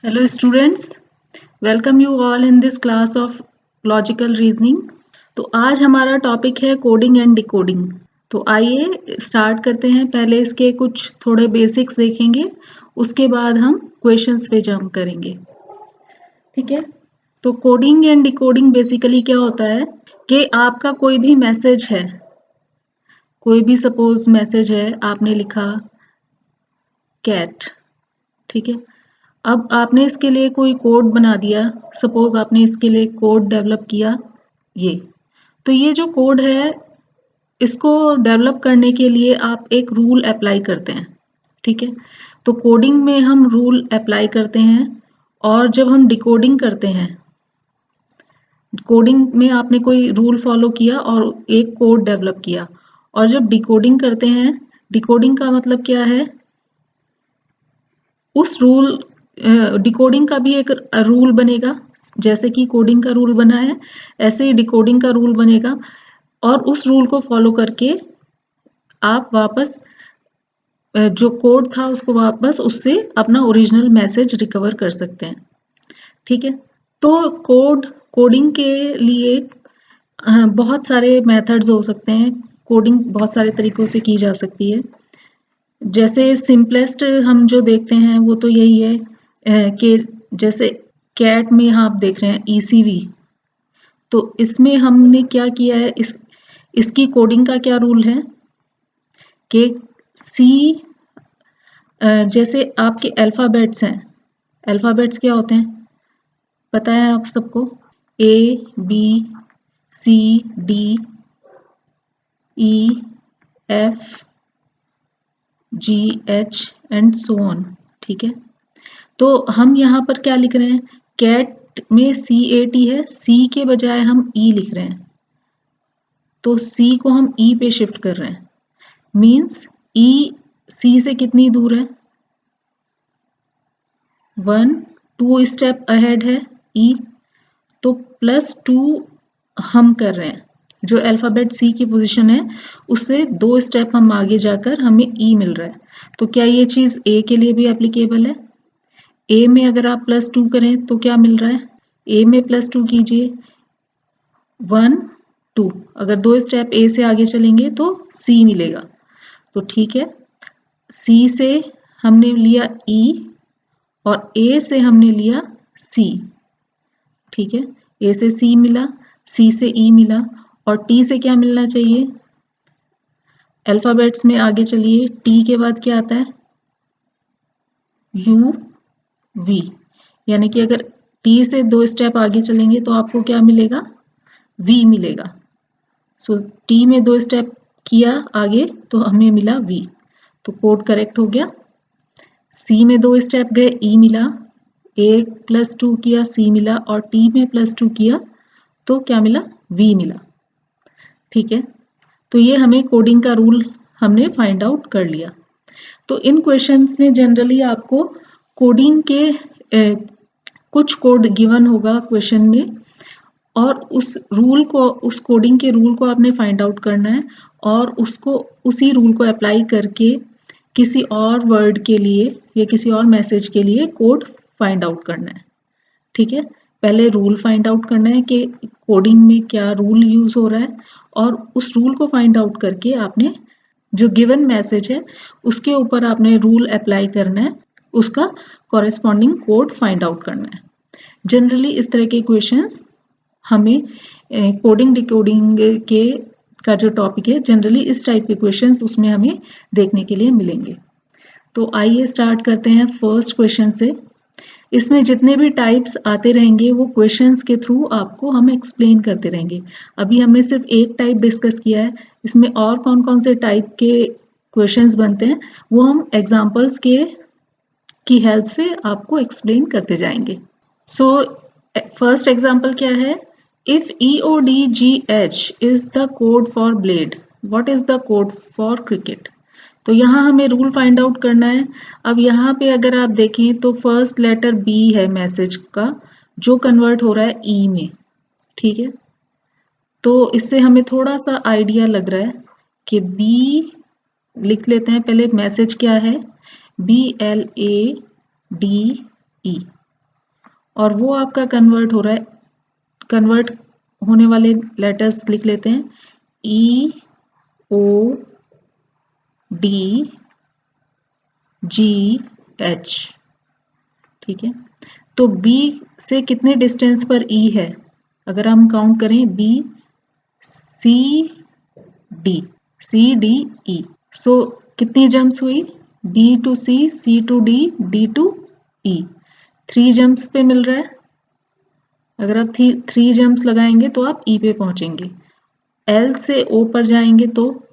Hello students, welcome you all in this class of logical reasoning। तो आज हमारा topic है कोडिंग एंड डिकोडिंग। तो आइए स्टार्ट करते हैं। पहले इसके कुछ थोड़े बेसिक्स देखेंगे, उसके बाद हम क्वेश्चंस पे जंप करेंगे। ठीक है, तो कोडिंग एंड डिकोडिंग बेसिकली क्या होता है कि आपका कोई भी मैसेज है, कोई भी सपोज मैसेज है, आपने लिखा कैट, ठीक है। अब आपने इसके लिए कोई कोड बना दिया, सपोज आपने इसके लिए कोड डेवलप किया ये। तो ये जो कोड है, इसको डेवलप करने के लिए आप एक रूल अप्लाई करते हैं, ठीक है। तो कोडिंग में हम रूल अप्लाई करते हैं, और जब हम डिकोडिंग करते हैं, कोडिंग में आपने कोई रूल फॉलो किया और एक कोड डेवलप किया, और जब डिकोडिंग करते हैं, डिकोडिंग का मतलब क्या है, उस रूल डिकोडिंग का भी एक रूल बनेगा। जैसे कि कोडिंग का रूल बना है, ऐसे ही डिकोडिंग का रूल बनेगा, और उस रूल को फॉलो करके आप वापस जो कोड था उसको वापस उससे अपना ओरिजिनल मैसेज रिकवर कर सकते हैं, ठीक है। तो कोडिंग के लिए बहुत सारे मेथड्स हो सकते हैं। कोडिंग बहुत सारे तरीकों से की जा सकती है। जैसे सिंपलेस्ट हम जो देखते हैं वो तो यही है कि जैसे कैट में यहाँ आप देख रहे हैं ECV। तो इसमें हमने क्या किया है, इसकी कोडिंग का क्या रूल है कि सी, जैसे आपके अल्फ़ाबेट्स हैं, अल्फ़ाबेट्स क्या होते हैं पता है आप सबको, ABCDEFGH एंड सो ऑन, ठीक है। तो हम यहाँ पर क्या लिख रहे हैं, कैट में CAT है, C के बजाय हम E लिख रहे हैं। तो C को हम E पे शिफ्ट कर रहे हैं, मीन्स E C से कितनी दूर है, 2 स्टेप अहेड है E। तो +2 हम कर रहे हैं, जो अल्फ़ाबेट C की पोजीशन है उससे 2 स्टेप हम आगे जाकर हमें E मिल रहा है। तो क्या ये चीज़ A के लिए भी एप्लीकेबल है? A में अगर आप +2 करें तो क्या मिल रहा है, A में +2 कीजिए, 1 2, अगर 2 स्टेप A से आगे चलेंगे तो C मिलेगा। तो ठीक है, C से हमने लिया E और A से हमने लिया C, ठीक है। A से C मिला, C से E मिला, और T से क्या मिलना चाहिए, अल्फ़ाबेट्स में आगे चलिए, T के बाद क्या आता है, U V, यानी कि अगर T से 2 स्टेप आगे चलेंगे तो आपको क्या मिलेगा, V मिलेगा। सो T में 2 स्टेप किया आगे तो हमें मिला V, तो कोड करेक्ट हो गया। C में 2 स्टेप गए, E मिला, A +2 किया, C मिला, और T में +2 किया तो क्या मिला, V मिला, ठीक है। तो ये हमें कोडिंग का रूल हमने फाइंड आउट कर लिया। तो इन क्वेश्चंस में जनरली आपको कोडिंग के कुछ कोड गिवन होगा क्वेश्चन में, और उस रूल को, उस कोडिंग के रूल को आपने फाइंड आउट करना है, और उसको उसी रूल को अप्लाई करके किसी और वर्ड के लिए या किसी और मैसेज के लिए कोड फाइंड आउट करना है, ठीक है। पहले रूल फाइंड आउट करना है कि कोडिंग में क्या रूल यूज हो रहा है, और उस रूल को फाइंड आउट करके आपने जो गिवन मैसेज है उसके ऊपर आपने रूल अप्लाई करना है, उसका कॉरेस्पॉन्डिंग कोड फाइंड आउट करना है। जनरली इस तरह के क्वेश्चंस हमें कोडिंग डिकोडिंग के का जो टॉपिक है, जनरली इस टाइप के क्वेश्चंस उसमें हमें देखने के लिए मिलेंगे। तो आइए स्टार्ट करते हैं फर्स्ट क्वेश्चन से। इसमें जितने भी टाइप्स आते रहेंगे वो क्वेश्चंस के थ्रू आपको हम एक्सप्लेन करते रहेंगे। अभी हमने सिर्फ एक टाइप डिस्कस किया है, इसमें और कौन कौन से टाइप के क्वेश्चंस बनते हैं वो हम एग्जाम्पल्स के की हेल्प से आपको एक्सप्लेन करते जाएंगे। सो फर्स्ट एग्जाम्पल क्या है, if EODGH is the code for blade, what is the code for cricket. तो यहाँ हमें रूल फाइंड आउट करना है। अब यहाँ पे अगर आप देखें तो फर्स्ट लेटर B है मैसेज का, जो कन्वर्ट हो रहा है E में, ठीक है। तो इससे हमें थोड़ा सा आइडिया लग रहा है कि B लिख लेते हैं। पहले मैसेज क्या है, BLADE, और वो आपका कन्वर्ट हो रहा है, कन्वर्ट होने वाले लेटर्स लिख लेते हैं E O D G H, ठीक है। तो B से कितने डिस्टेंस पर E है, अगर हम काउंट करें B C D E, सो कितनी जम्प्स हुई, B to C, C to D, D to E, 3 jumps पे मिल रहा है। अगर आप 3 जम्प्स लगाएंगे तो आप E पे पहुंचेंगे। L से O पर जाएंगे तो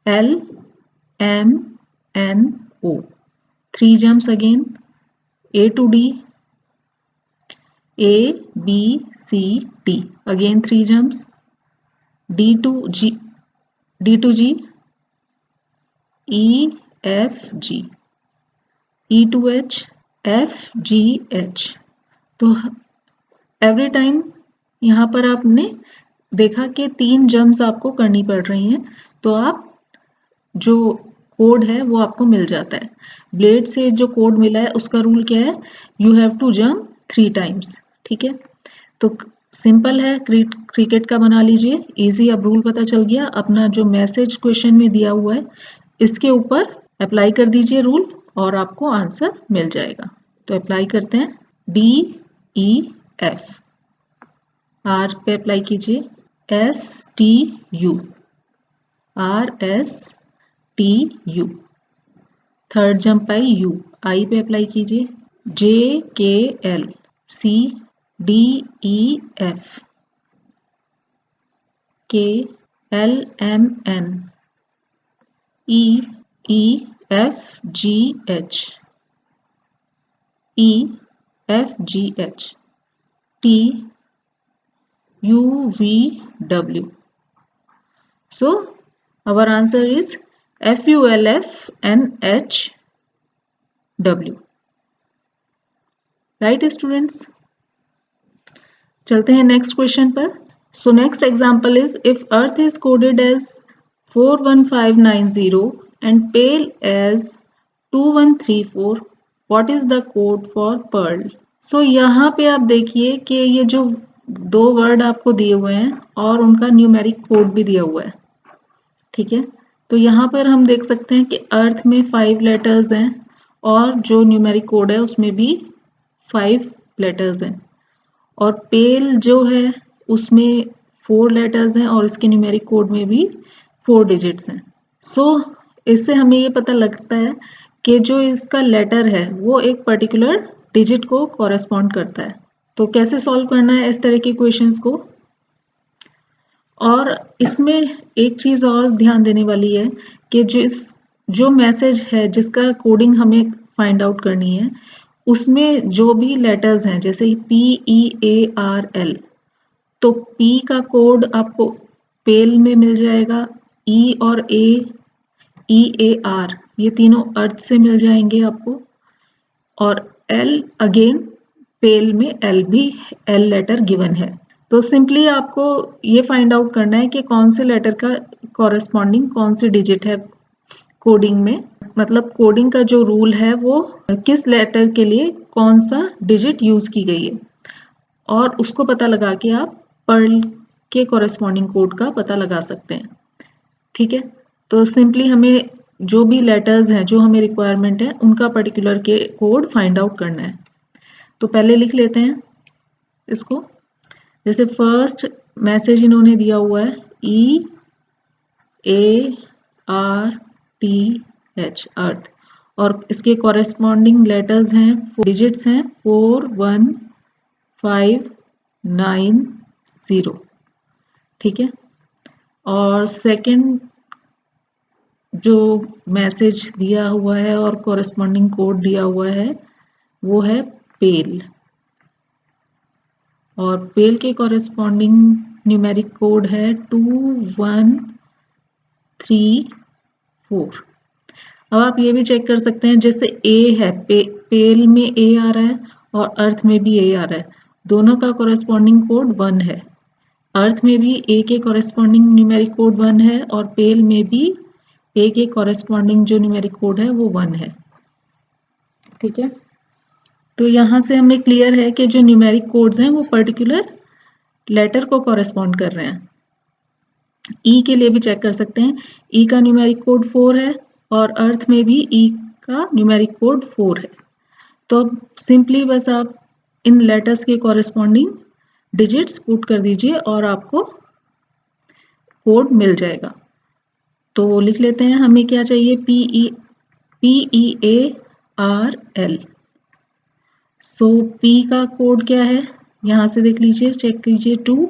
L M N O, 3 jumps again, A to D, A B C D, again 3 jumps, D to G, D to G, E F G, E to H, F G H। तो every time यहाँ पर आपने देखा कि 3 jumps आपको करनी पड़ रही हैं, तो आप जो कोड है वो आपको मिल जाता है। ब्लेड से जो कोड मिला है उसका रूल क्या है, you have to jump 3 times, ठीक है। तो सिंपल है, क्रिकेट का बना लीजिए, इजी, अब रूल पता चल गया। अपना जो मैसेज क्वेश्चन में दिया हुआ है इसके ऊपर अप्लाई कर दीजिए रूल और आपको आंसर मिल जाएगा। तो अप्लाई करते हैं, D E F, R पे अप्लाई कीजिए, S T U, R S T U, third jump I U, I पे अप्लाई कीजिए, J K L, C D E F, K L M N, E E F G H, E F G H, T U V W. So our answer is FULFNHW. Right students, चलते हैं next question पर। So next example is, if earth is coded as 41590 and pale as 2134, what is the code for pearl. So यहाँ पे आप देखिए कि ये जो 2 वर्ड आपको दिए हुए हैं और उनका न्यूमेरिक कोड भी दिया हुआ है, ठीक है। तो यहाँ पर हम देख सकते हैं कि अर्थ में 5 लेटर्स हैं और जो न्यूमेरिक कोड है उसमें भी 5 लेटर्स हैं, और पेल जो है उसमें 4 लेटर्स हैं और इसके न्यूमेरिक कोड में भी 4 डिजिट्स हैं। सो इससे हमें ये पता लगता है कि जो इसका लेटर है वो एक पर्टिकुलर डिजिट को कॉरेस्पॉन्ड करता है। तो कैसे सॉल्व करना है इस तरह के क्वेश्चंस को, और इसमें एक चीज और ध्यान देने वाली है कि जो मैसेज है जिसका कोडिंग हमें फाइंड आउट करनी है उसमें जो भी लेटर्स हैं, जैसे PEARL, तो P का कोड आपको पेल में मिल जाएगा, E और A, EAR, ये तीनों अर्थ से मिल जाएंगे आपको, और L अगेन पेल में L लेटर गिवन है। तो सिंपली आपको ये फाइंड आउट करना है कि कौन से लेटर का कॉरेस्पॉन्डिंग कौन सी डिजिट है कोडिंग में, मतलब कोडिंग का जो रूल है वो किस लेटर के लिए कौन सा डिजिट यूज की गई है, और उसको पता लगा के आप पर्ल के कॉरेस्पॉन्डिंग कोड का पता लगा सकते हैं, ठीक है। तो सिंपली हमें जो भी लेटर्स हैं जो हमें रिक्वायरमेंट है उनका पर्टिकुलर के कोड फाइंड आउट करना है। तो पहले लिख लेते हैं इसको, जैसे फर्स्ट मैसेज इन्होंने दिया हुआ है EARTH, अर्थ, और इसके कॉरेस्पॉन्डिंग लेटर्स हैं, डिजिट्स हैं 41590, ठीक है। और सेकंड जो मैसेज दिया हुआ है और कॉरेस्पॉन्डिंग कोड दिया हुआ है वो है पेल, और पेल के कॉरेस्पॉन्डिंग न्यूमेरिक कोड है 2134। अब आप ये भी चेक कर सकते हैं, जैसे A है, पेल में A आ रहा है और अर्थ में भी A आ रहा है, दोनों का कॉरेस्पॉन्डिंग कोड 1 है। अर्थ में भी A के कॉरेस्पॉन्डिंग न्यूमेरिक कोड 1 है और पेल में भी A के कॉरेस्पॉन्डिंग जो न्यूमेरिक कोड है वो 1 है, ठीक है। तो यहाँ से हमें क्लियर है कि जो न्यूमेरिक कोड्स हैं वो पर्टिकुलर लेटर को कॉरेस्पॉन्ड कर रहे हैं। ई के लिए भी चेक कर सकते हैं, ई का न्यूमेरिक कोड 4 है और अर्थ में भी ई का न्यूमेरिक कोड 4 है। तो अब सिंपली बस आप इन लेटर्स के कॉरेस्पॉन्डिंग डिजिट्स पुट कर दीजिए और आपको कोड मिल जाएगा। तो लिख लेते हैं, हमें क्या चाहिए, PEARL। सो P का कोड क्या है, यहाँ से देख लीजिए, चेक कीजिए 2,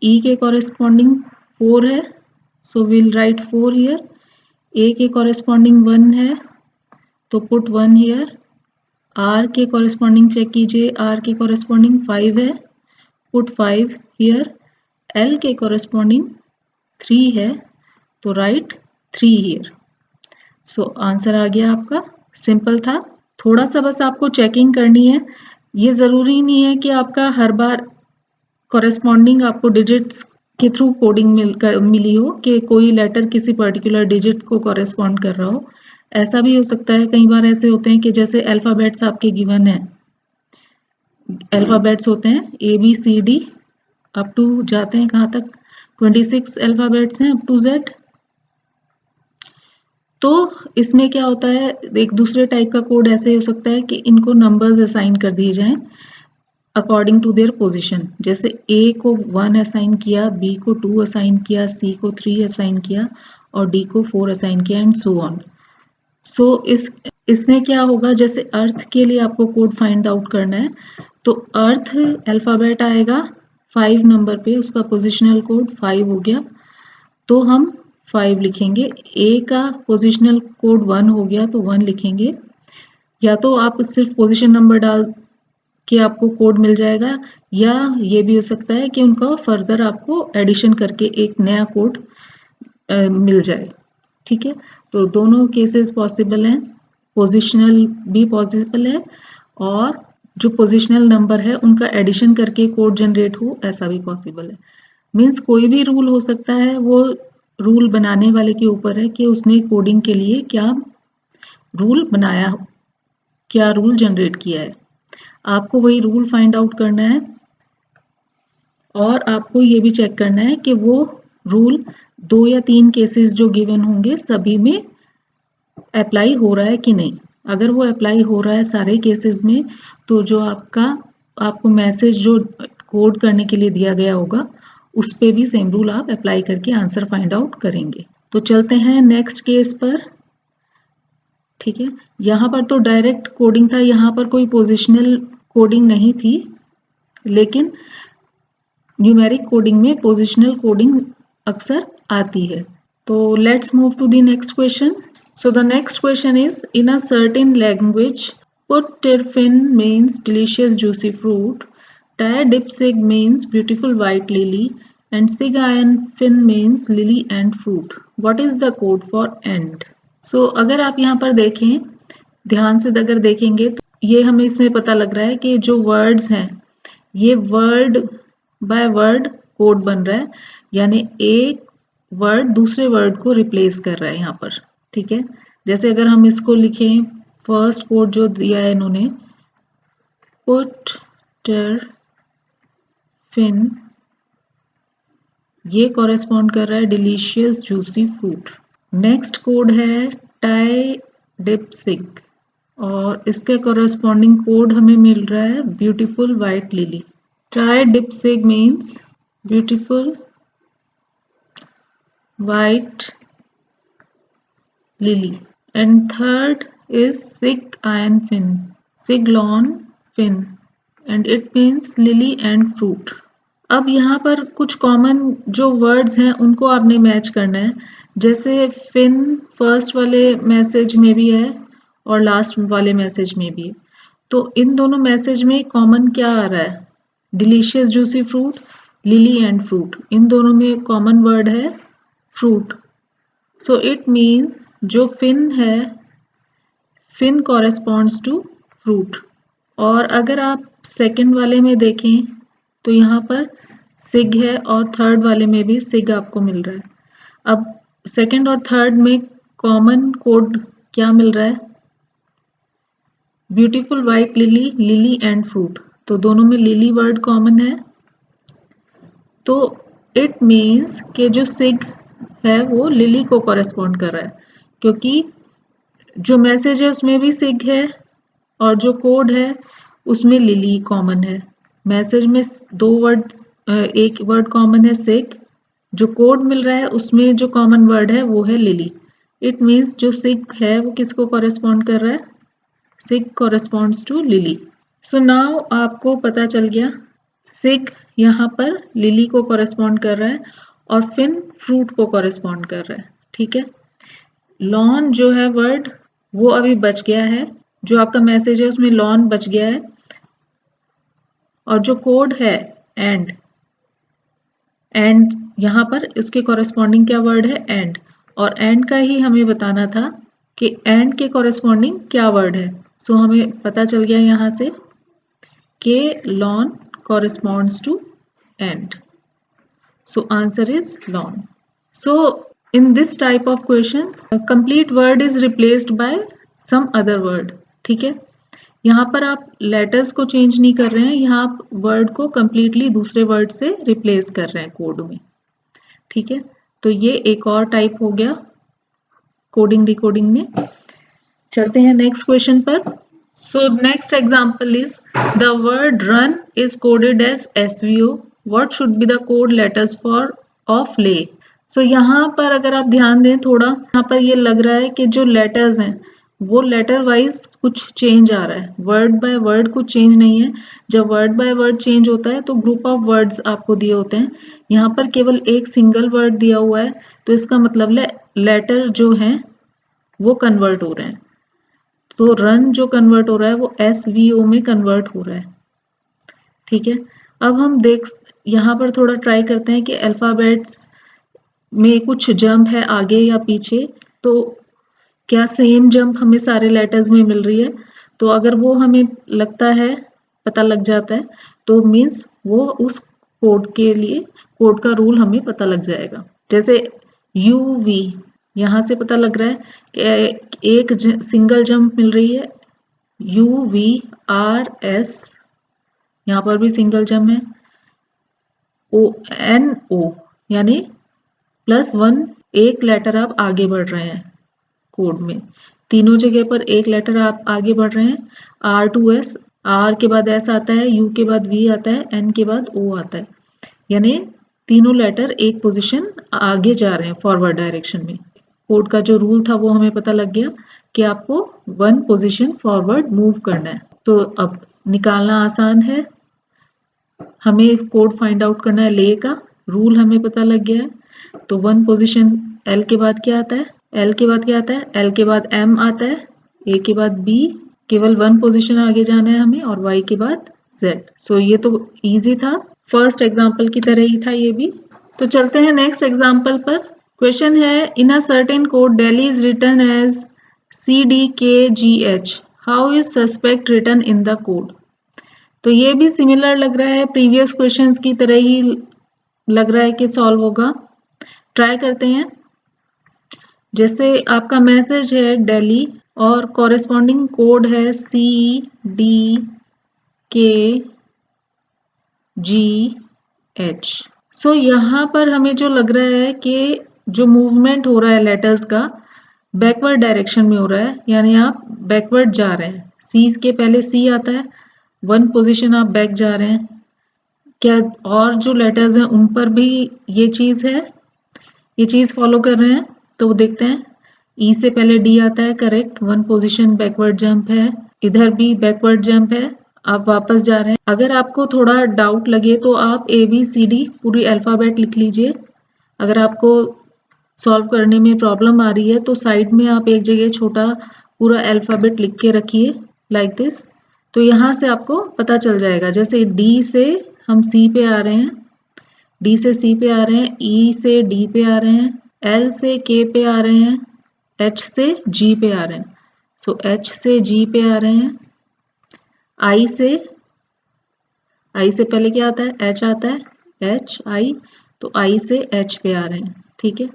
E के कॉरेस्पॉन्डिंग 4 है, so will write 4 here. A के कॉरेस्पॉन्डिंग 1 है तो पुट 1 हियर। R के कॉरेस्पॉन्डिंग चेक कीजिए, R के कॉरेस्पॉन्डिंग 5 है, पुट 5 हियर। L के कॉरेस्पॉन्डिंग 3 है तो राइट 3 हियर। सो आंसर आ गया आपका, सिंपल था। थोड़ा सा बस आपको चेकिंग करनी है, ये ज़रूरी नहीं है कि आपका हर बार कॉरेस्पॉन्डिंग आपको डिजिट्स के थ्रू कोडिंग मिली हो कि कोई लेटर किसी पर्टिकुलर डिजिट को कॉरेस्पॉन्ड कर रहा हो। ऐसा भी हो सकता है, कई बार ऐसे होते हैं कि जैसे अल्फ़ाबेट्स आपके गिवन है, अल्फ़ाबेट्स होते हैं ABCD अप टू जाते हैं कहाँ तक, 26 अल्फ़ाबेट्स हैं अप टू Z। तो इसमें क्या होता है, एक दूसरे टाइप का कोड ऐसे हो सकता है कि इनको नंबर्स असाइन कर दिए जाएं अकॉर्डिंग टू देयर पोजीशन। जैसे A को 1 असाइन किया, B को 2 असाइन किया, C को 3 असाइन किया और D को 4 असाइन किया एंड सो ऑन। सो इसमें क्या होगा, जैसे अर्थ के लिए आपको कोड फाइंड आउट करना है तो अर्थ अल्फ़ाबेट आएगा 5 नंबर पे, उसका पोजिशनल कोड 5 हो गया तो हम 5 लिखेंगे। A का पोजिशनल कोड 1 हो गया तो 1 लिखेंगे। या तो आप सिर्फ पोजीशन नंबर डाल के आपको कोड मिल जाएगा, या ये भी हो सकता है कि उनका फर्दर आपको एडिशन करके एक नया कोड मिल जाए। ठीक है, तो दोनों केसेस पॉसिबल हैं, पोजिशनल भी पॉसिबल है और जो पोजिशनल नंबर है उनका एडिशन करके कोड जनरेट हो, ऐसा भी पॉसिबल है। मीन्स कोई भी रूल हो सकता है, वो रूल बनाने वाले के ऊपर है कि उसने कोडिंग के लिए क्या रूल बनाया, क्या रूल जनरेट किया है। आपको वही रूल फाइंड आउट करना है और आपको ये भी चेक करना है कि वो रूल 2 या 3 केसेस जो गिवन होंगे सभी में अप्लाई हो रहा है कि नहीं। अगर वो अप्लाई हो रहा है सारे केसेस में, तो जो आपको मैसेज जो कोड करने के लिए दिया गया होगा उस पे भी सेम रूल आप अप्लाई करके आंसर फाइंड आउट करेंगे। तो चलते हैं नेक्स्ट केस पर। ठीक है, यहाँ पर तो डायरेक्ट कोडिंग था, यहाँ पर कोई पोजिशनल कोडिंग नहीं थी, लेकिन न्यूमेरिक कोडिंग में पोजिशनल कोडिंग अक्सर आती है। तो let's move to the next question. So the next question is, in a certain language, put-ter-fin means delicious juicy fruit, Tyre-dip-sig means beautiful white lily, and sig-iron-fin means lily and fruit. What is the code for and? So अगर आप यहाँ पर देखें, ध्यान से अगर देखेंगे तो ये हमें इसमें पता लग रहा है कि जो वर्ड्स हैं ये वर्ड बाय वर्ड कोड बन रहा है, यानी एक वर्ड दूसरे वर्ड को रिप्लेस कर रहा है यहाँ पर। ठीक है, जैसे अगर हम इसको लिखें, फर्स्ट कोड जो दिया है इन्होंने, पुट टर फिन, ये कॉरेस्पॉन्ड कर रहा है delicious juicy fruit. Next code है टाई डिप सिग और इसके कॉरेस्पॉन्डिंग कोड हमें मिल रहा है beautiful white lily. Tie dip sig means beautiful white lily, and third is sig iron fin, siglon fin, and it means lily and fruit. अब यहाँ पर कुछ कॉमन जो वर्ड्स हैं उनको आपने मैच करना है। जैसे फिन फर्स्ट वाले मैसेज में भी है और लास्ट वाले मैसेज में भी है, तो इन दोनों मैसेज में कॉमन क्या आ रहा है, delicious juicy fruit, lily and fruit, इन दोनों में कॉमन वर्ड है फ्रूट। सो इट मीन्स जो फिन है, फिन कॉरेस्पॉन्ड्स टू फ्रूट। और अगर आप सेकंड वाले में देखें तो यहाँ पर सिग है और थर्ड वाले में भी सिग आपको मिल रहा है। अब सेकंड और थर्ड में कॉमन कोड क्या मिल रहा है, beautiful white lily, lily and fruit, तो दोनों में लिली वर्ड कॉमन है, तो इट मीन्स कि जो सिग है वो लिली को कॉरेस्पॉन्ड कर रहा है, क्योंकि जो मैसेज है उसमें भी सिग है और जो कोड है उसमें लिली कॉमन है। मैसेज में दो वर्ड, एक वर्ड कॉमन है सिग, जो कोड मिल रहा है उसमें जो कॉमन वर्ड है वो है लिली। इट मीन्स जो सिग है वो किसको कॉरेस्पॉन्ड कर रहा है, sig corresponds to lily. So now आपको पता चल गया सिग यहाँ पर लिली को कॉरेस्पॉन्ड कर रहा है और फिन फ्रूट को कॉरेस्पॉन्ड कर रहा है, ठीक है। लॉन जो है वर्ड वो अभी बच गया है, जो आपका मैसेज है उसमें लॉन बच गया है, और जो कोड है एंड, एंड यहाँ पर इसके कॉरेस्पॉन्डिंग क्या वर्ड है, एंड, और एंड का ही हमें बताना था कि एंड के कॉरेस्पॉन्डिंग क्या वर्ड है। सो हमें पता चल गया यहाँ से कि lawn corresponds to end. So answer is lawn. So in this type of questions, a complete word is replaced by some other word. ठीक है, यहाँ पर आप लेटर्स को चेंज नहीं कर रहे हैं, यहाँ आप वर्ड को कंप्लीटली दूसरे वर्ड से रिप्लेस कर रहे हैं कोड में, ठीक है। तो ये एक और टाइप हो गया कोडिंग डिकोडिंग में। चलते हैं नेक्स्ट क्वेश्चन पर। So next example is the word run is coded as SVO. What should be the code letters for of lay? So यहाँ पर अगर आप ध्यान दें थोड़ा, यहाँ पर ये लग रहा है कि जो लेटर्स हैं वो लेटर वाइज कुछ चेंज आ रहा है, वर्ड बाय वर्ड कुछ चेंज नहीं है। जब वर्ड बाय वर्ड चेंज होता है तो ग्रुप ऑफ वर्ड्स आपको दिए होते हैं, यहाँ पर केवल एक सिंगल वर्ड दिया हुआ है, तो इसका मतलब लेटर जो हैं वो कन्वर्ट हो रहे हैं। तो रन जो कन्वर्ट हो रहा है वो SVO में कन्वर्ट हो रहा है, ठीक है। अब हम यहाँ पर थोड़ा ट्राई करते हैं कि अल्फाबेट्स में कुछ जंप है आगे या पीछे, तो क्या सेम जंप हमें सारे लेटर्स में मिल रही है। तो अगर वो हमें लगता है, पता लग जाता है, तो मीन्स वो उस कोड के लिए, कोड का रूल हमें पता लग जाएगा। जैसे UV, यहाँ से पता लग रहा है कि एक सिंगल जंप मिल रही है, UVRS, यहाँ पर भी सिंगल जंप है, ONO यानी +1 एक लेटर आप आगे बढ़ रहे हैं कोड में, तीनों जगह पर एक लेटर आप आगे बढ़ रहे हैं। R2S, R के बाद S आता है, U के बाद V आता है, N के बाद O आता है, यानी तीनों लेटर एक पोजीशन आगे जा रहे हैं फॉरवर्ड डायरेक्शन में। कोड का जो रूल था वो हमें पता लग गया कि आपको 1 पोजीशन फॉरवर्ड मूव करना है। तो अब निकालना आसान है, हमें कोड फाइंड आउट करना है, ले का रूल हमें पता लग गया है। तो 1 पोजीशन L के बाद क्या आता है, L के बाद क्या आता है, L के बाद M आता है, A के बाद B, केवल 1 पोजीशन आगे जाना है हमें, और Y के बाद Z। सो ये तो इजी था, फर्स्ट एग्जाम्पल की तरह ही था ये भी। तो चलते हैं नेक्स्ट एग्जाम्पल पर। क्वेश्चन है, in a certain code Delhi is written as CDKGH, how is suspect written in the code. तो ये भी सिमिलर लग रहा है, प्रीवियस क्वेश्चंस की तरह ही लग रहा है कि सॉल्व होगा। ट्राई करते हैं। जैसे आपका मैसेज है दिल्ली और कॉरेस्पॉन्डिंग कोड है CDKGH। सो यहाँ पर हमें जो लग रहा है कि जो मूवमेंट हो रहा है लेटर्स का बैकवर्ड डायरेक्शन में हो रहा है, यानी आप बैकवर्ड जा रहे हैं। सी के पहले C आता है, 1 पोजीशन आप बैक जा रहे हैं। क्या और जो लेटर्स हैं उन पर भी ये चीज़ है, ये चीज़ फॉलो कर रहे हैं। तो देखते हैं, E से पहले D आता है, करेक्ट, 1 पोजीशन बैकवर्ड जंप है, इधर भी बैकवर्ड जंप है, आप वापस जा रहे हैं। अगर आपको थोड़ा डाउट लगे तो आप ABCD पूरी अल्फ़ाबेट लिख लीजिए। अगर आपको सॉल्व करने में प्रॉब्लम आ रही है तो साइड में आप एक जगह छोटा पूरा अल्फ़ाबेट लिख के रखिए, लाइक दिस। तो यहाँ से आपको पता चल जाएगा। जैसे D से हम C पे आ रहे हैं, D से C पे आ रहे हैं, E से D पे आ रहे हैं, L से K पे आ रहे हैं, H से G पे आ रहे हैं। सो H से G पे आ रहे हैं, I से पहले क्या आता है, H आता है, HI, तो I से H पे आ रहे हैं, ठीक है।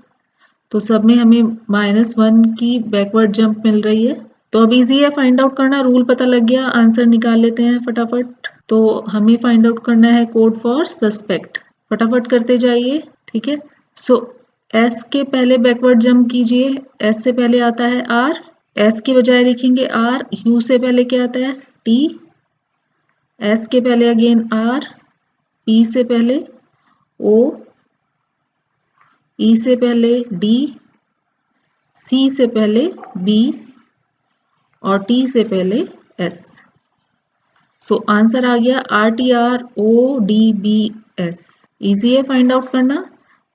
तो सब में हमें -1 की बैकवर्ड जंप मिल रही है। तो अब इजी है फाइंड आउट करना, रूल पता लग गया, आंसर निकाल लेते हैं फटाफट। तो हमें फाइंड आउट करना है कोड फॉर सस्पेक्ट, फटाफट करते जाइए, ठीक है। सो एस के पहले बैकवर्ड जंप कीजिए, एस से पहले आता है आर, एस के बजाय लिखेंगे आर, यू से पहले क्या आता है टी, एस के पहले अगेन आर, पी से पहले ओ, ई से पहले डी, सी से पहले बी और टी से पहले एस। सो आंसर आ गया RTRODBS। इजी है फाइंड आउट करना,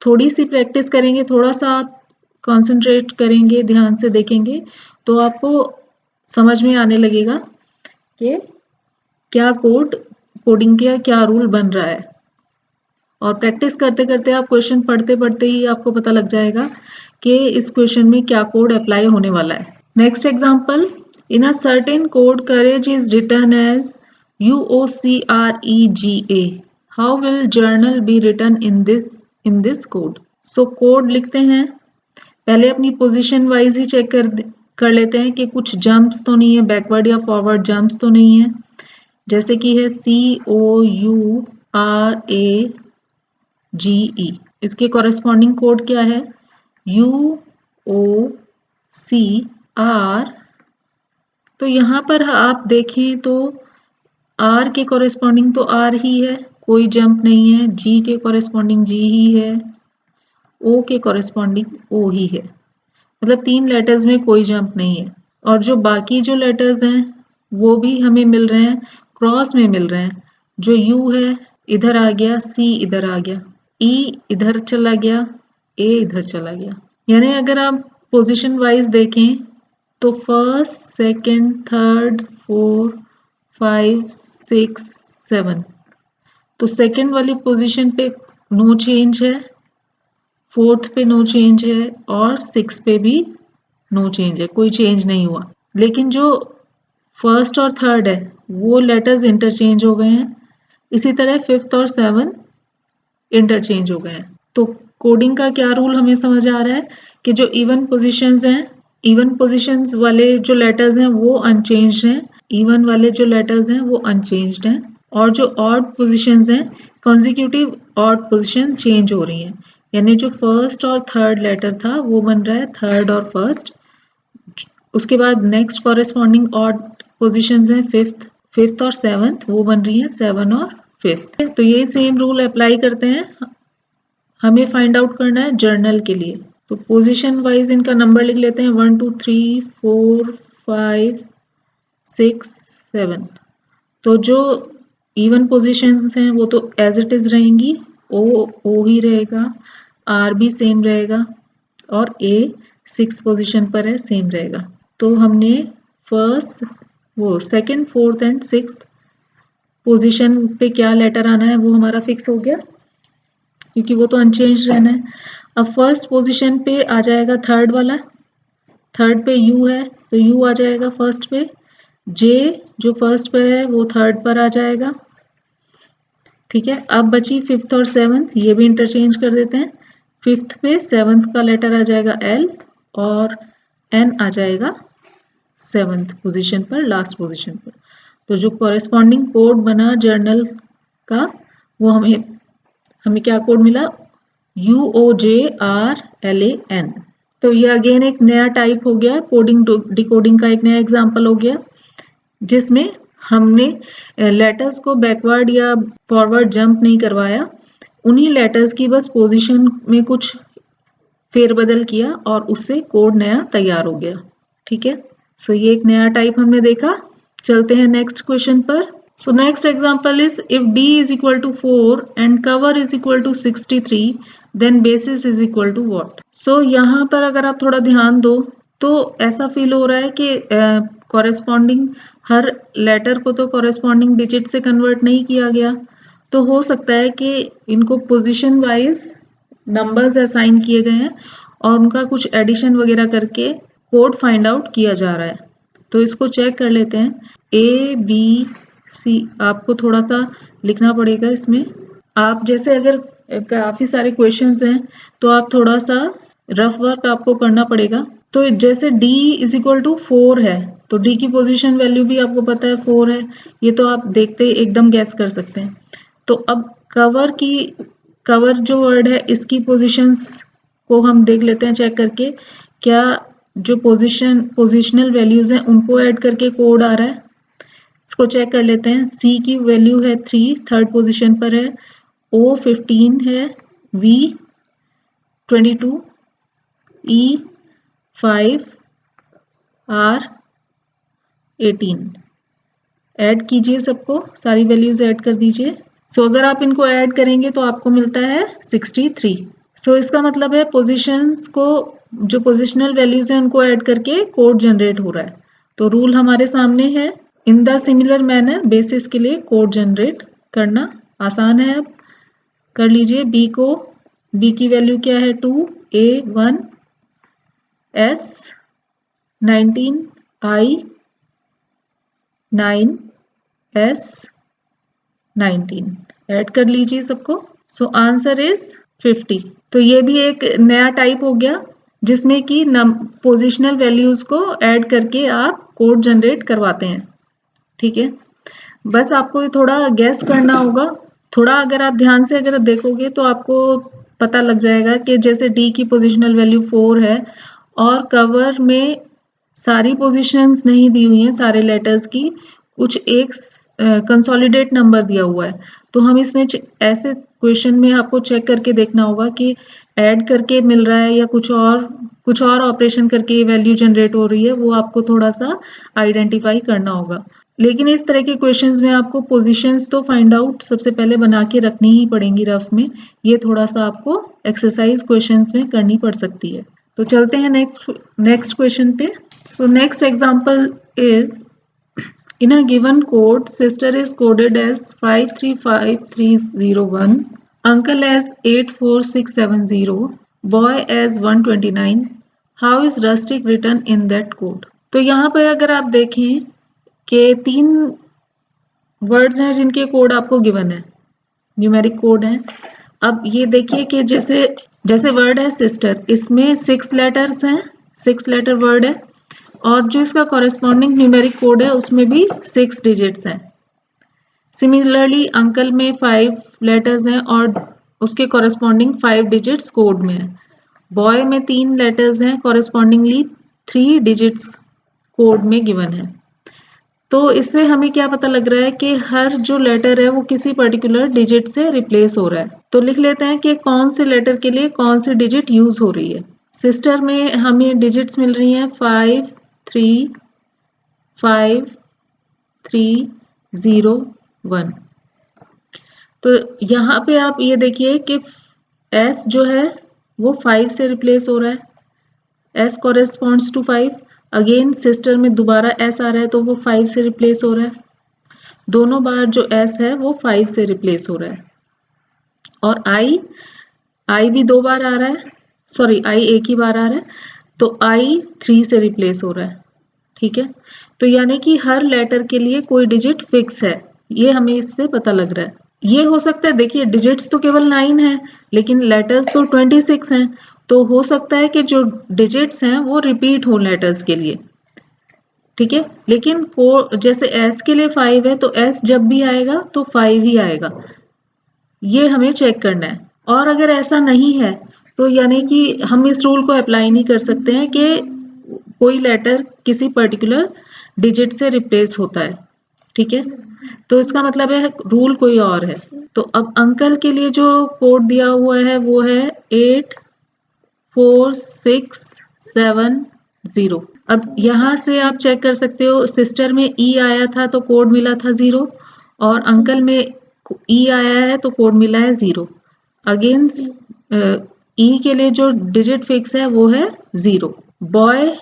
थोड़ी सी प्रैक्टिस करेंगे, थोड़ा सा आप कॉन्सेंट्रेट करेंगे, ध्यान से देखेंगे तो आपको समझ में आने लगेगा कि क्या कोडिंग का क्या रूल बन रहा है। और प्रैक्टिस करते करते आप क्वेश्चन पढ़ते पढ़ते ही आपको पता लग जाएगा कि इस क्वेश्चन में क्या कोड अप्लाई होने वाला है। Next example, in a certain code courage is written as UOCREGA, how will journal be written in this code. So code लिखते हैं, पहले अपनी पोजीशन वाइज ही चेक कर लेते हैं कि कुछ जंप्स तो नहीं है, बैकवर्ड या फॉरवर्ड जंप्स तो नहीं है। जैसे कि है COURAGE, इसके कॉरेस्पॉन्डिंग कोड क्या है UOCR। तो यहाँ पर आप देखें तो R के कॉरेस्पॉन्डिंग तो R ही है, कोई जंप नहीं है, G के कॉरेस्पॉन्डिंग G ही है, O के कॉरेस्पॉन्डिंग O ही है, मतलब 3 लेटर्स में कोई जंप नहीं है। और जो बाकी जो लेटर्स हैं वो भी हमें मिल रहे हैं, क्रॉस में मिल रहे हैं। जो U है इधर आ गया, C इधर आ गया, E इधर चला गया, A इधर चला गया। यानी अगर आप पोजीशन वाइज देखें तो फर्स्ट, सेकंड, थर्ड, 4, 5, 6, 7, तो सेकंड वाली पोजीशन पे नो चेंज है, फोर्थ पे नो चेंज है और 6 पे भी नो चेंज है, कोई चेंज नहीं हुआ। लेकिन जो फर्स्ट और थर्ड है वो लेटर्स इंटरचेंज हो गए हैं, इसी तरह फिफ्थ और 7 इंटरचेंज हो गए हैं। तो कोडिंग का क्या रूल हमें समझ आ रहा है कि जो इवन पोजीशंस हैं, इवन पोजीशंस वाले जो लेटर्स हैं वो अनचेंज्ड हैं, इवन वाले जो लेटर्स हैं वो अनचेंज्ड हैं, और जो ऑड पोजीशंस हैं कॉन्जिक्यूटिव ऑड पोजीशन चेंज हो रही हैं। यानी जो फर्स्ट और थर्ड लेटर था वो बन रहा है थर्ड और फर्स्ट, उसके बाद नेक्स्ट कॉरेस्पॉन्डिंग ऑड पोजीशंस हैं फिफ्थ और सेवंथ, वो बन रही हैं 7 और 5th। तो ये सेम रूल अप्लाई करते हैं, हमें फाइंड आउट करना है जर्नल के लिए। तो पोजीशन वाइज इनका नंबर लिख लेते हैं 1 2 3 4 5 6 7। तो जो इवन पोजीशंस हैं वो तो एज इट इज रहेंगी, ओ ही रहेगा, आर भी सेम रहेगा और ए 6 पोजीशन पर है, सेम रहेगा। तो हमने फर्स्ट, वो second, fourth and 6th position पे क्या लेटर आना है वो हमारा फिक्स हो गया, क्योंकि वो तो अनचेंज रहना है। अब फर्स्ट पोजीशन पे आ जाएगा थर्ड वाला, थर्ड पे यू है तो यू आ जाएगा फर्स्ट पे, जे जो फर्स्ट पे है वो थर्ड पर आ जाएगा, ठीक है। अब बची फिफ्थ और 7th, ये भी इंटरचेंज कर देते हैं। फिफ्थ पे 7th का लेटर आ जाएगा एल और एन आ जाएगा 7th पोजीशन पर, लास्ट पोजीशन पर। तो जो कॉरेस्पॉन्डिंग कोड बना जर्नल का वो हमें क्या कोड मिला UOJRLAN। तो ये अगेन एक नया टाइप हो गया, कोडिंग डिकोडिंग का एक नया एग्जांपल हो गया, जिसमें हमने लेटर्स को बैकवर्ड या फॉरवर्ड जंप नहीं करवाया, उन्हीं लेटर्स की बस पोजीशन में कुछ फेरबदल किया और उससे कोड नया तैयार हो गया, ठीक है। सो ये एक नया टाइप हमने देखा। चलते हैं नेक्स्ट क्वेश्चन पर। So next example is if D is equal to 4 and cover is equal to 63, then basis is equal to what? So यहाँ पर अगर आप थोड़ा ध्यान दो तो ऐसा फील हो रहा है कि कॉरेस्पॉन्डिंग हर लेटर को तो कॉरेस्पॉन्डिंग डिजिट से कन्वर्ट नहीं किया गया, तो हो सकता है कि इनको पोजीशन वाइज नंबर्स असाइन किए गए हैं और उनका कुछ एडिशन वगैरह करके कोड फाइंड आउट किया जा रहा है। तो इसको चेक कर लेते हैं। ABC आपको थोड़ा सा लिखना पड़ेगा इसमें। आप जैसे अगर काफ़ी सारे क्वेश्चंस हैं तो आप थोड़ा सा रफ वर्क आपको करना पड़ेगा। तो जैसे D इज इक्वल टू 4 है तो डी की पोजीशन वैल्यू भी आपको पता है 4 है, ये तो आप देखते ही एकदम गैस कर सकते हैं। तो अब कवर जो वर्ड है इसकी पोजीशंस को हम देख लेते हैं चेक करके, क्या जो पोजिशनल वैल्यूज हैं उनको ऐड करके कोड आ रहा है। इसको चेक कर लेते हैं। सी की वैल्यू है 3, थर्ड पोजीशन पर है। ओ 15 है, वी 22, ई 5, आर 18। ऐड कीजिए सबको, सारी वैल्यूज ऐड कर दीजिए। सो अगर आप इनको ऐड करेंगे तो आपको मिलता है 63। सो इसका मतलब है पोजीशंस को, जो पोजिशनल वैल्यूज हैं उनको ऐड करके कोड जनरेट हो रहा है। तो रूल हमारे सामने है, in the similar manner basis के लिए कोड जनरेट करना आसान है। अब कर लीजिए। बी की वैल्यू क्या है 2, ए 1, एस 19, आई 9, एस 19। ऐड कर लीजिए सबको। So answer is 50। तो ये भी एक नया टाइप हो गया जिसमें कि पोजिशनल वैल्यूज को ऐड करके आप कोड जनरेट करवाते हैं। ठीक है, बस आपको थोड़ा गैस करना होगा। थोड़ा अगर आप ध्यान से अगर देखोगे तो आपको पता लग जाएगा कि जैसे डी की पोजिशनल वैल्यू 4 है और कवर में सारी पोजीशंस नहीं दी हुई हैं सारे लेटर्स की, कुछ एक कंसोलिडेट नंबर दिया हुआ है। तो हम इसमें ऐसे क्वेश्चन में आपको चेक करके देखना होगा कि ऐड करके मिल रहा है या कुछ और ऑपरेशन करके वैल्यू जनरेट हो रही है, वो आपको थोड़ा सा आइडेंटिफाई करना होगा। लेकिन इस तरह के क्वेश्चंस में आपको पोजीशंस तो फाइंड आउट सबसे पहले बना के रखनी ही पड़ेंगी रफ में। ये थोड़ा सा आपको एक्सरसाइज क्वेश्चंस में करनी पड़ सकती है। तो चलते हैं नेक्स्ट क्वेश्चन पे। So next example is, in a given code, sister is coded as 535301, uncle as 84670, boy as 129. How is rustic written in that code? तो यहाँ पर अगर आप देखें कि 3 वर्ड्स हैं जिनके कोड आपको गिवन है, न्यूमेरिक कोड है। अब ये देखिए कि जैसे वर्ड है सिस्टर, इसमें 6 लेटर्स हैं, 6 लेटर वर्ड है, और जो इसका कॉरेस्पॉन्डिंग न्यूमेरिक कोड है उसमें भी 6 डिजिट्स हैं। सिमिलरली अंकल में 5 लेटर्स हैं और उसके कॉरेस्पॉन्डिंग 5 डिजिट्स कोड में है। बॉय में 3 लेटर्स हैं, कॉरेस्पॉन्डिंगली 3 डिजिट्स कोड में गिवन है। तो इससे हमें क्या पता लग रहा है कि हर जो लेटर है वो किसी पर्टिकुलर डिजिट से रिप्लेस हो रहा है। तो लिख लेते हैं कि कौन से लेटर के लिए कौन सी डिजिट यूज हो रही है। सिस्टर में हमें डिजिट्स मिल रही हैं 5 3 5 3 0 1। तो यहाँ पे आप ये देखिए कि S जो है वो 5 से रिप्लेस हो रहा है। S corresponds to 5। Again sister में दोबारा S आ रहा है तो वो 5 से रिप्लेस हो रहा है। दोनों बार जो S है वो 5 से रिप्लेस हो रहा है। और I भी 2 बार आ रहा है, सॉरी I एक ही बार आ रहा है, तो I 3 से रिप्लेस हो रहा है। ठीक है, तो यानी कि हर लेटर के लिए कोई डिजिट फिक्स है, ये हमें इससे पता लग रहा है। ये हो सकता है, देखिए डिजिट्स तो केवल 9 हैं लेकिन लेटर्स तो 26 हैं, तो हो सकता है कि जो डिजिट्स हैं वो रिपीट हो लेटर्स के लिए। ठीक है, लेकिन जैसे S के लिए 5 है तो S जब भी आएगा तो 5 ही आएगा, ये हमें चेक करना है। और अगर ऐसा नहीं है तो यानी कि हम इस रूल को अप्लाई नहीं कर सकते हैं कि कोई लेटर किसी पर्टिकुलर डिजिट से रिप्लेस होता है। ठीक है, तो इसका मतलब है रूल कोई और है। तो अब अंकल के लिए जो कोड दिया हुआ है वो है 8 4 6 7 0। अब यहाँ से आप चेक कर सकते हो, सिस्टर में E आया था तो कोड मिला था 0, और अंकल में E आया है तो कोड मिला है 0। अगेन E के लिए जो डिजिट फिक्स है वो है 0। बॉय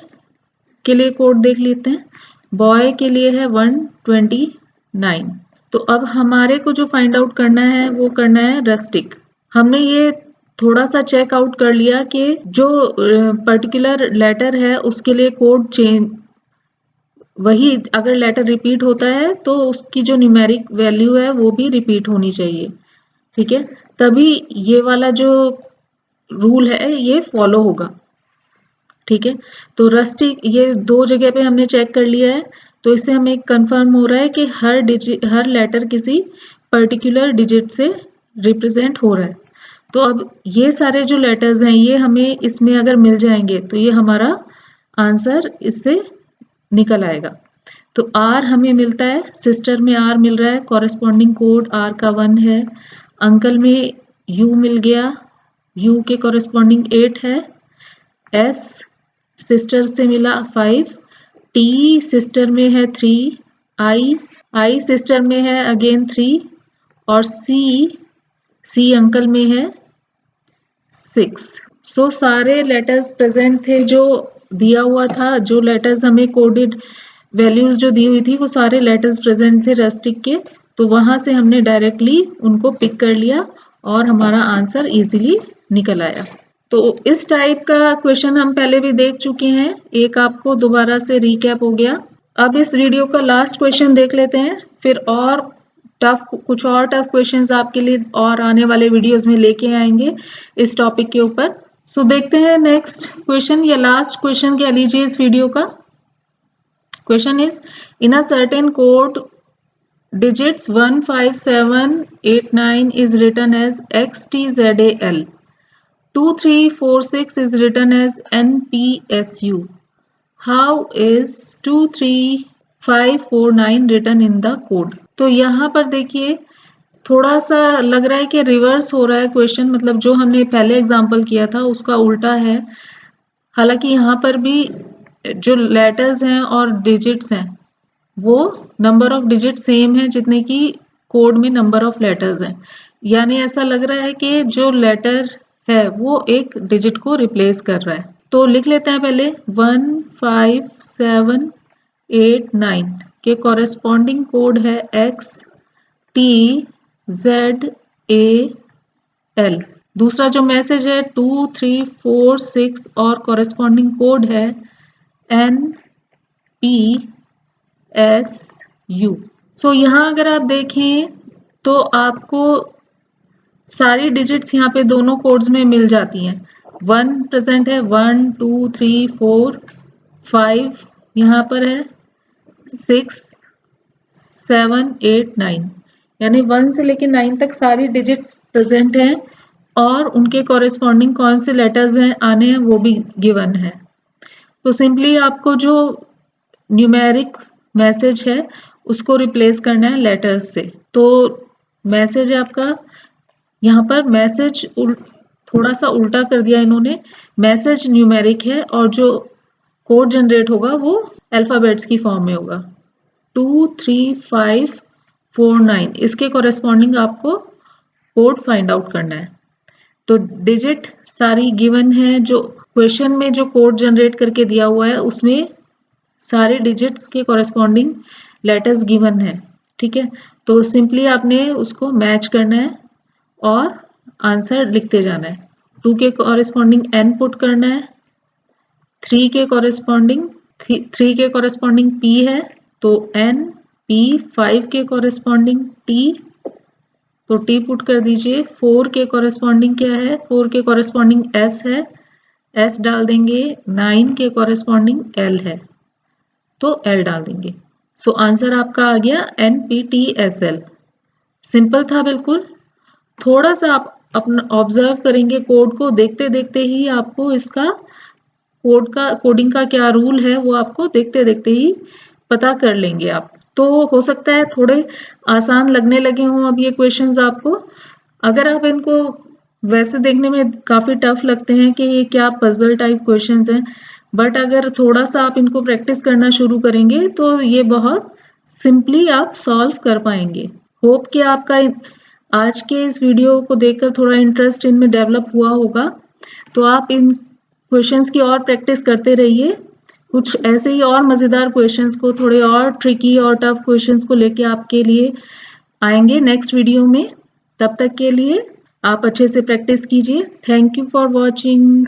के लिए कोड देख लेते हैं। बॉय के लिए है 129। तो अब हमारे को जो फाइंड आउट करना है वो करना है रस्टिक। हमने ये थोड़ा सा चेक आउट कर लिया कि जो पर्टिकुलर लेटर है उसके लिए कोड चेंज, वही अगर लेटर रिपीट होता है तो उसकी जो न्यूमेरिक वैल्यू है वो भी रिपीट होनी चाहिए। ठीक है, तभी ये वाला जो रूल है ये फॉलो होगा। ठीक है। तो रस्टिक ये 2 जगह पे हमने चेक कर लिया है, तो इससे हमें कंफर्म हो रहा है कि हर लेटर किसी पर्टिकुलर डिजिट से रिप्रेजेंट हो रहा है। तो अब ये सारे जो लेटर्स हैं ये हमें इसमें अगर मिल जाएंगे तो ये हमारा आंसर इससे निकल आएगा। तो आर हमें मिलता है, सिस्टर में आर मिल रहा है, कॉरेस्पॉन्डिंग कोड आर का 1 है। अंकल में यू मिल गया, यू के कॉरेस्पॉन्डिंग 8 है। एस सिस्टर से मिला 5, टी सिस्टर में है 3, आई सिस्टर में है अगेन 3 और सी अंकल में है 6। सो सारे लेटर्स प्रेजेंट थे जो दिया हुआ था, जो लेटर्स हमें कोडेड वैल्यूज जो दी हुई थी वो सारे लेटर्स प्रेजेंट थे रस्टिक के, तो वहां से हमने डायरेक्टली उनको पिक कर लिया और हमारा आंसर इजीली निकल आया। तो इस टाइप का क्वेश्चन हम पहले भी देख चुके हैं, एक आपको दोबारा से रिकैप हो गया। अब इस वीडियो का लास्ट क्वेश्चन देख लेते हैं, फिर और कुछ और टफ क्वेश्चंस आपके लिए और आने वाले वीडियोस में लेके आएंगे इस टॉपिक के ऊपर। सो देखते हैं नेक्स्ट क्वेश्चन या लास्ट क्वेश्चन कह लीजिए इस वीडियो का। Question is in a certain code digits 1, 5, 7, 8, 9 is written as XTZAL. 2, 3, 4, 6 is written as NPSU. How is 2, 3, 5, 4, 9 written in the code? तो यहाँ पर देखिए थोड़ा सा लग रहा है कि रिवर्स हो रहा है क्वेश्चन, मतलब जो हमने पहले एग्जाम्पल किया था उसका उल्टा है। हालांकि यहाँ पर भी जो लेटर्स हैं और डिजिट्स हैं वो नंबर ऑफ डिजिट सेम है जितने की कोड में नंबर ऑफ लेटर्स हैं, यानी ऐसा लग रहा है कि जो लेटर है वो एक डिजिट को रिप्लेस कर रहा है। तो लिख लेते हैं पहले 1, 5, 7, 8, 9 के कॉरेस्पॉन्डिंग कोड है XTZAL। दूसरा जो मैसेज है 2, 3, 4, 6 और कॉरेस्पॉन्डिंग कोड है NPSU। सो यहाँ अगर आप देखें तो आपको सारी डिजिट्स यहाँ पे दोनों कोड्स में मिल जाती हैं। 1 प्रेजेंट है, 1, 2, 3, 4, 5 यहाँ पर है, 6, 7, 8, 9 यानी 1 से लेकर 9 तक सारी डिजिट्स प्रेजेंट हैं और उनके कॉरेस्पॉन्डिंग कौन से लेटर्स हैं आने हैं वो भी गिवन है। तो सिंपली आपको जो न्यूमेरिक मैसेज है उसको रिप्लेस करना है लेटर्स से। तो मैसेज है आपका, यहाँ पर मैसेज थोड़ा सा उल्टा कर दिया इन्होंने, मैसेज न्यूमेरिक है और जो कोड जनरेट होगा वो अल्फाबेट्स की फॉर्म में होगा। 2, 3, 5, 4, 9 इसके कॉरेस्पॉन्डिंग आपको कोड फाइंड आउट करना है। तो डिजिट सारी गिवन है, जो क्वेश्चन में जो कोड जनरेट करके दिया हुआ है उसमें सारे डिजिट्स के कॉरेस्पॉन्डिंग लेटर्स गिवन है। ठीक है, तो सिंपली आपने उसको मैच करना है और आंसर लिखते जाना है। 2 के कॉरेस्पॉन्डिंग n पुट करना है, 3 के कॉरेस्पॉन्डिंग p है तो n, p, 5 के कॉरेस्पॉन्डिंग t तो t पुट कर दीजिए। 4 के कॉरेस्पॉन्डिंग क्या है, 4 के कॉरेस्पॉन्डिंग s है, s डाल देंगे। 9 के कॉरेस्पॉन्डिंग l है तो l डाल देंगे। सो आंसर आपका आ गया NPTSL। सिंपल था बिल्कुल। थोड़ा सा आप अपना ऑब्जर्व करेंगे कोड को, देखते देखते ही आपको इसका कोडिंग का क्या रूल है वो आपको देखते देखते ही पता कर लेंगे आप। तो हो सकता है थोड़े आसान लगने लगे हों अब ये क्वेश्चंस आपको। अगर आप इनको वैसे देखने में काफी टफ लगते हैं कि ये क्या पजल टाइप क्वेश्चंस हैं, बट अगर थोड़ा सा आप इनको प्रैक्टिस करना शुरू करेंगे तो ये बहुत सिंपली आप सॉल्व कर पाएंगे। होप कि आपका आज के इस वीडियो को देखकर थोड़ा इंटरेस्ट इनमें डेवलप हुआ होगा। तो आप इन क्वेश्चंस की और प्रैक्टिस करते रहिए। कुछ ऐसे ही और मज़ेदार क्वेश्चंस को, थोड़े और ट्रिकी और टफ क्वेश्चंस को लेके आपके लिए आएंगे नेक्स्ट वीडियो में। तब तक के लिए आप अच्छे से प्रैक्टिस कीजिए। Thank you for watching.